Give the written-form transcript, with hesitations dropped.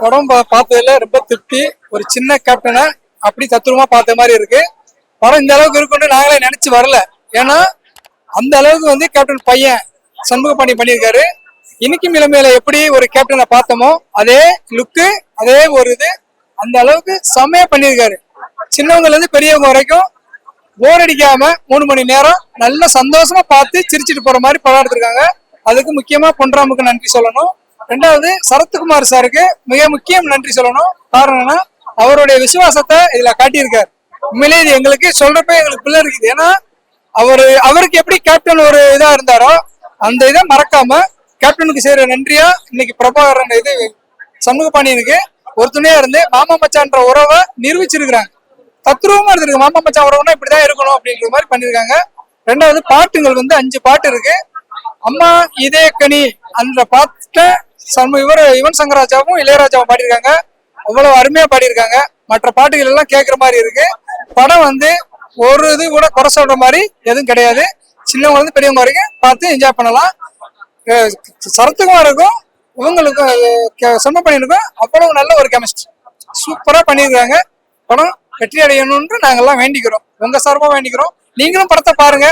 படம் பார்த்ததுல ரொம்ப திருப்தி. ஒரு சின்ன கேப்டனை அப்படி தத்துவமா பார்த்த மாதிரி இருக்கு. படம் இந்த அளவுக்கு இருக்குன்னு நாங்களே நினைச்சு வரல. ஏன்னா அந்த அளவுக்கு வந்து கேப்டன் பையன் சண்முகபாண்டி பண்ணியிருக்காரு. இன்னைக்கு நிலைமையில எப்படி ஒரு கேப்டனை பார்த்தோமோ அதே லுக்கு, அதே ஒரு இது அந்த அளவுக்கு செம்மையா பண்ணியிருக்காரு. சின்னவங்கல இருந்து பெரியவங்க வரைக்கும் போர் அடிக்காம 3 மணி நேரம் நல்ல சந்தோஷமா பார்த்து சிரிச்சுட்டு போற மாதிரி படம் எடுத்திருக்காங்க. அதுக்கு முக்கியமா பொன்ராமுக்கு நன்றி சொல்லணும். ரெண்டாவது சரத்குமார் சாருக்கு மிக முக்கியம் நன்றி சொல்லணும். காரணம் என்னன்னா அவருடைய விசுவாசத்தை இதுல காட்டியிருக்காரு. உண்மையிலேயே இது எங்களுக்கு சொல்றப்ப எங்களுக்கு பிள்ளை இருக்குது. ஏன்னா அவருக்கு எப்படி கேப்டன் ஒரு இதா இருந்தாரோ அந்த இதை மறக்காம கேப்டனுக்கு செய்யற நன்றியா இன்னைக்கு பிரபாகரன் இது சண்முகபாண்டியனுக்கு ஒரு துணையா இருந்து மாமா மச்சான்ற உறவை நிரூபிச்சிருக்கிறாங்க. தத்ரூபமா இருந்திருக்கு. மாமா மச்சான் உறவுனா இப்படிதான் இருக்கணும் அப்படின்ற மாதிரி பண்ணிருக்காங்க. ரெண்டாவது பாட்டுங்கள் வந்து 5 பாட்டு இருக்கு. அம்மா இதே கனி அந்த பாட்ட யுவன் சங்கர் ராஜாவும் இளையராஜாவும் பாடியிருக்காங்க. அவ்வளவு அருமையா பாடியிருக்காங்க. மற்ற பாட்டுகள் எல்லாம் கேட்கற மாதிரி இருக்கு. படம் வந்து ஒரு இது கூட குறை சொல்ற மாதிரி எதுவும் கிடையாது. சின்னவங்க வந்து பெரியவங்க வரைக்கும் பார்த்து என்ஜாய் பண்ணலாம். சரத்குமாருக்கும் இவங்களுக்கும் சண்முகபாண்டியனுக்கும் அவ்வளவு நல்ல ஒரு கெமிஸ்ட்ரி சூப்பரா பண்ணியிருக்காங்க. படம் வெற்றி அடையணும்னு நாங்கெல்லாம் வேண்டிக்கிறோம். உங்க சார்பா வேண்டிக்கிறோம். நீங்களும் படத்தை பாருங்க.